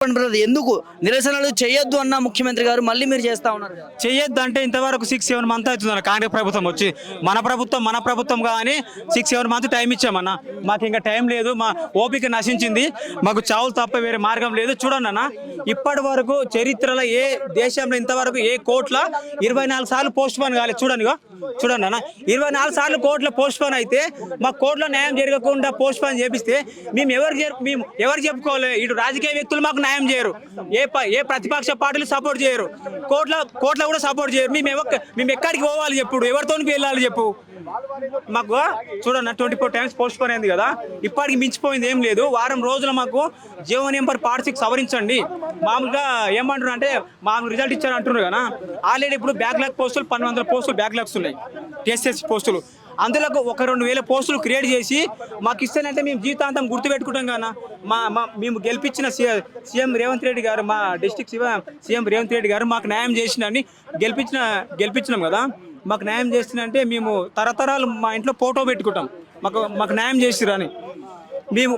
ఎందుకు నిరసనలు చేయొద్దు అన్న ముఖ్యమంత్రి గారు మళ్ళీ మీరు చేస్తా ఉన్నారు కదా? చేయొద్దు అంటే ఇంతవరకు 6-7 మంత్ అవుతుంది కాంగ్రెస్ ప్రభుత్వం వచ్చి. మన ప్రభుత్వం కానీ 6-7 మంత్ టైం ఇచ్చామన్నా. మాకు ఇంకా టైం లేదు, మా ఓపిక నశించింది, మాకు చావులు తప్ప వేరే మార్గం లేదు. చూడండి అన్న, ఇప్పటి వరకు చరిత్రలో ఏ దేశంలో ఇంతవరకు ఏ కోర్టులో 24 సార్లు పోస్ట్ పోన్ కాలేదు. చూడండి అన్న, 24 సార్లు కోర్టులో పోస్ట్ పోన్ అయితే మా కోర్టులో న్యాయం జరగకుండా పోస్ట్ పోన్ చేపిస్తే మేము ఎవరు చెప్పుకోవాలి? ఇటు రాజకీయ వ్యక్తులు మాకు న్యాయం చేయరు, ఏ ప్రతిపక్ష పార్టీలు సపోర్ట్ చేయరు, కోర్టులో కూడా సపోర్ట్ చేయరు. మేము ఎక్కడికి పోవాలి చెప్పుడు? ఎవరితో వెళ్ళాలి చెప్పు? మాకు చూడన్న 24 టైమ్స్ పోస్ట్ పోన్ అయింది కదా, ఇప్పటికి మించిపోయింది ఏం లేదు. వారం రోజులు మాకు జీవో నెంబర్ Part 6 సవరించండి. మామూలుగా ఏమంటున్నారు అంటే మామూలు రిజల్ట్ ఇచ్చారు అంటున్నారు కదా, ఆల్రెడీ ఇప్పుడు బ్యాక్లాగ్ పోస్టులు 1200 పోస్టులు బ్యాక్లాగ్స్ ఉన్నాయి, టీఎస్ఎస్ పోస్టులు. అందులో 1-2 వేల పోస్టులు క్రియేట్ చేసి మాకు ఇస్తేనంటే మేము జీవితాంతం గుర్తుపెట్టుకుంటాం కదా. మేము గెలిపించిన సీఎం రేవంత్ రెడ్డి గారు, మా డిస్ట్రిక్ట్ సీఎం రేవంత్ రెడ్డి గారు మాకు న్యాయం చేసిందని గెలిపించినాం కదా. మాకు న్యాయం చేసిందంటే మేము తరతరాలు మా ఇంట్లో ఫోటో పెట్టుకుంటాం, మాకు న్యాయం చేసిరని.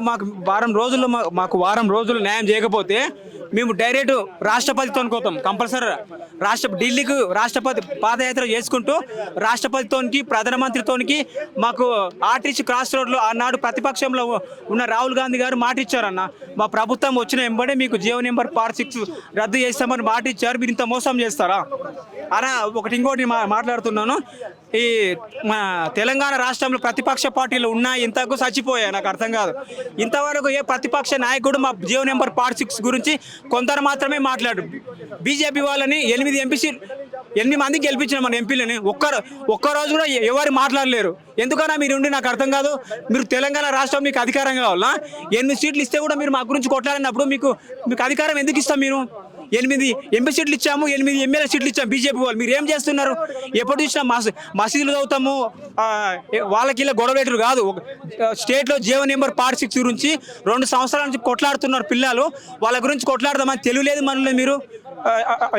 మాకు వారం రోజులు న్యాయం చేయకపోతే మేము డైరెక్ట్ రాష్ట్రపతితో పోతాం. కంపల్సరీ ఢిల్లీకి రాష్ట్రపతి పాదయాత్ర చేసుకుంటూ రాష్ట్రపతితోనికి ప్రధానమంత్రితోనికి మాకు ఆర్టీసీ క్రాస్ రోడ్లో ఆనాడు ప్రతిపక్షంలో ఉన్న రాహుల్ గాంధీ గారు మాట ఇచ్చారన్న, మా ప్రభుత్వం వచ్చిన వెంబడే మీకు జీవో నెంబర్ Part 6 రద్దు చేస్తామని మాట ఇచ్చారు. మీరు ఇంత మోసం చేస్తారా అలా ఇంకోటి మాట్లాడుతున్నాను. ఈ మన తెలంగాణ రాష్ట్రంలో ప్రతిపక్ష పార్టీలు ఉన్నాయి, ఇంతకు చచ్చిపోయాయి. నాకు అర్థం కాదు, ఇంతవరకు ఏ ప్రతిపక్ష నాయకుడు మా జీవో నెంబర్ Part 6 గురించి కొందరు మాత్రమే మాట్లాడు. బీజేపీ వాళ్ళని 8 మంది గెలిపించిన మన ఎంపీలని ఒక్కరోజు కూడా ఎవరు మాట్లాడలేరు. ఎందుకన్నా మీరు ఉండి నాకు అర్థం కాదు. మీరు తెలంగాణ రాష్ట్రం మీకు అధికారం కావాలా? 8 సీట్లు ఇస్తే కూడా మీరు మా గురించి కొట్లాడినప్పుడు మీకు అధికారం ఎందుకు ఇస్తాం? మీరు 8 ఎంపీ సీట్లు ఇచ్చాము, 8 ఎమ్మెల్యే సీట్లు ఇచ్చాము బీజేపీ వాళ్ళు. మీరు ఏం చేస్తున్నారు? ఎప్పుడు చూసినా మసీదులు చదువుతాము, వాళ్ళకి ఇలా గొడవ పెట్టరు కాదు. స్టేట్లో జీవో నెంబర్ Part 6 గురించి 2 సంవత్సరాల నుంచి కొట్లాడుతున్నారు పిల్లలు. వాళ్ళ గురించి కొట్లాడదామని తెలియలేదు మనలో. మీరు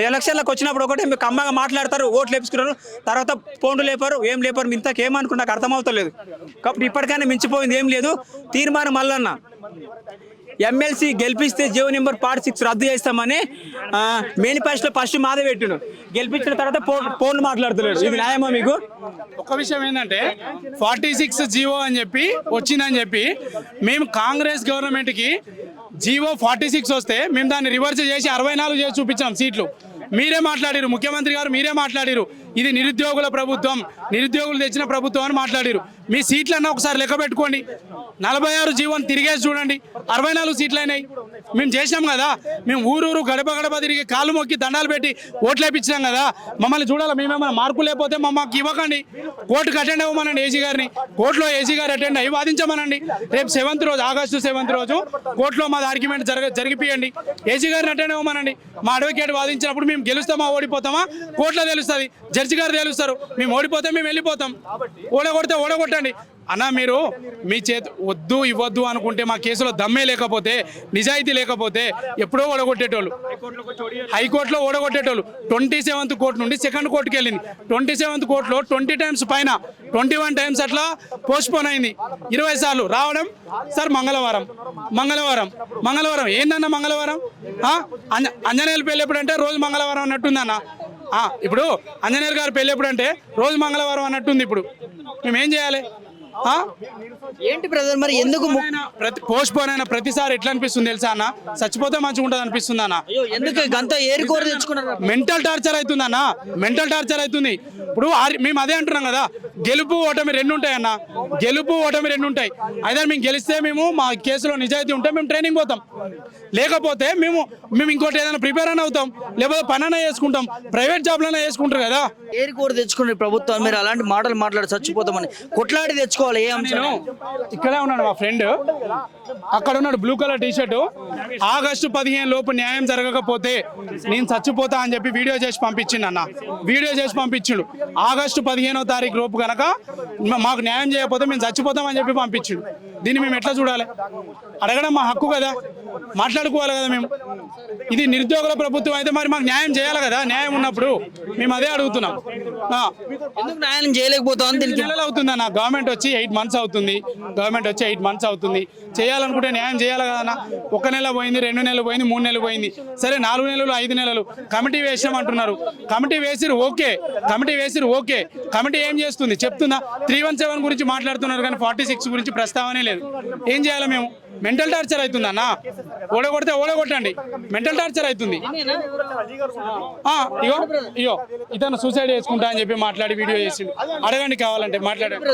ఎలక్షన్లకు వచ్చినప్పుడు ఒకటే మీరు కమ్మగా మాట్లాడతారు, ఓట్లు లేపుకున్నారు, తర్వాత ఫోన్లు లేపారు, ఏం లేపారు. మీ ఇంతకు ఏమనుకున్నా నాకు అర్థమవుతలేదు. కాబట్టి ఇప్పటికైనా మించిపోయింది ఏం లేదు. తీర్మానం మల్లన్న ఎమ్మెల్సీ గెలిపిస్తే జీవో నెంబర్ Part 6 రద్దు చేస్తామని మేనిఫెస్టోలో ఫస్ట్ మాదే పెట్టిండు. గెలిపించిన తర్వాత ఫోన్లు మాట్లాడుతున్నాడు. ఇది న్యాయమా మీకు? ఒక విషయం ఏంటంటే 46 జీవో అని చెప్పి వచ్చిందని చెప్పి మేము కాంగ్రెస్ గవర్నమెంట్కి జీవో 46 వస్తే మేము దాన్ని రివర్స్ చేసి 64 చేసి చూపించాం సీట్లు. మీరే మాట్లాడిరు, ముఖ్యమంత్రి గారు మీరే మాట్లాడిరు, ఇది నిరుద్యోగుల ప్రభుత్వం, నిరుద్యోగులు తెచ్చిన ప్రభుత్వం అని మాట్లాడిరు. మీ సీట్లన్నా ఒకసారి లెక్క పెట్టుకోండి. 46 జీవోని తిరిగేసి చూడండి, 64 సీట్లు అయినాయి. మేము చేసినాం కదా, మేము ఊరూరు గడప తిరిగి కాళ్ళు మొక్కి దండాలు పెట్టి ఓట్లు వేయించినాం కదా. మమ్మల్ని చూడాలి, మేమేమైనా మార్కులు లేకపోతే మాకు ఇవ్వకండి, కోర్టుకు అటెండ్ అవ్వమనండి ఏసీ గారిని. కోర్టులో ఏసీ గారు అటెండ్ అయ్యి వాదించమనండి. రేపు 7th రోజు ఆగస్టు 7th రోజు కోర్టులో మాది ఆర్గ్యుమెంట్ జరిగిపియండి. ఏసీ గారిని అటెండ్ అవ్వమనండి. మా అడ్వకేట్ వాదించినప్పుడు మేము గెలుస్తామా ఓడిపోతామా కోర్టులో తెలుస్తుంది, జడ్జి గారు తెలుస్తారు. మేము ఓడిపోతే మేము వెళ్ళిపోతాం, ఓడగొడితే ఓడగొట్టండి అన్న. మీరు మీ వద్దు ఇవ్వద్దు అనుకుంటే మా కేసులో దమ్మే లేకపోతే, నిజాయితీ లేకపోతే ఎప్పుడో ఓడగొట్టేటోళ్ళు, హైకోర్టులో ఓడగొట్టేటోళ్ళు. 27th కోర్టు నుండి 2nd కోర్టుకి వెళ్ళింది. 27th కోర్టులో 20 టైమ్స్ పైన 21 టైమ్స్ అట్లా పోస్ట్ పోన్ అయింది. 20 సార్లు రావడం. సార్ మంగళవారం ఏందన్న మంగళవారం? అంజనేయులు పెళ్ళి ఎప్పుడంటే రోజు మంగళవారం అన్నట్టుందన్న. ఇప్పుడు అంజనేయులు గారు పెళ్ళి ఎప్పుడంటే రోజు మంగళవారం అన్నట్టుంది. ఇప్పుడు మేమేం చేయాలి? ఏంటి బ్రదర్ మరి ఎందుకు పోస్ట్ పోన్ అయిన ప్రతిసారి ఎట్లా అనిపిస్తుంది తెలుసా అన్న? చచ్చిపోతే మంచిగా ఉంటుంది అనిపిస్తుంది అన్న. ఎందుకు గంత ఏరుకోరు తెచ్చుకున్నారు? మెంటల్ టార్చర్ అవుతుంది అన్న, మెంటల్ టార్చర్ అవుతుంది. ఇప్పుడు మేము అదే అంటున్నాం కదా, గెలుపు ఓటమి 2 ఉంటాయి అన్న, గెలుపు ఓటమి 2 ఉంటాయి. అయితే మేము గెలిస్తే మేము మా కేసులో నిజాయితీ ఉంటే మేము ట్రైనింగ్ పోతాం, లేకపోతే మేము ఇంకోటి ఏదైనా ప్రిపేర్ అని అవుతాం, లేకపోతే పనైనా చేసుకుంటాం, ప్రైవేట్ జాబ్లైనా చేసుకుంటారు కదా. ఏరుకోరు తెచ్చుకునే ప్రభుత్వం మీరు అలాంటి మాటలు మాట్లాడి చచ్చిపోతామని కొట్లాడి తెచ్చుకోవాలి. ఇక్కడే ఉన్నాడు మా ఫ్రెండ్, అక్కడ ఉన్నాడు బ్లూ కలర్ టీషర్ట్. ఆగస్టు 15 లోపు న్యాయం జరగకపోతే నేను చచ్చిపోతా అని చెప్పి వీడియో చేసి పంపించిండు అన్న. వీడియో చేసి పంపించిండు. ఆగస్టు 15వ తారీఖు లోపు కనుక మాకు న్యాయం చేయకపోతే మేము చచ్చిపోతామని చెప్పి పంపించిండు. దీన్ని మేము ఎట్లా చూడాలి? అడగడం మా హక్కు కదా. మాట్లాడుకోవాలి కదా మేము. ఇది నిరుద్యోగుల ప్రభుత్వం అయితే మరి మాకు న్యాయం చేయాలి కదా, న్యాయం ఉన్నప్పుడు మేము అదే అడుగుతున్నాం. ఎందుకు న్యాయం చేయలేకపోతాం దీనికి? నెలలు అవుతుందన్న, గవర్నమెంట్ వచ్చి 8 months అవుతుంది, చేయాలనుకుంటే న్యాయం చేయాలి కదన్నా. 1 నెల పోయింది, 2 నెలలు పోయింది, 3 నెలలు పోయింది, సరే 4 నెలలు 5 నెలలు కమిటీ వేసామంటున్నారు. కమిటీ వేసిరు ఓకే, కమిటీ ఏం చేస్తుంది చెప్తుందా? 317 గురించి మాట్లాడుతున్నారు కానీ 46 గురించి ప్రస్తావనే లేదు. ఏం చేయాలి మేము? మెంటల్ టార్చర్ అవుతుందన్నా, ఓడగొడితే ఓడగొట్టండి, మెంటల్ టార్చర్ అవుతుంది. ఇగో ఇతను సూసైడ్ చేసుకుంటా అని చెప్పి మాట్లాడి వీడియో చేసిండు, అడగండి కావాలంటే మాట్లాడండి.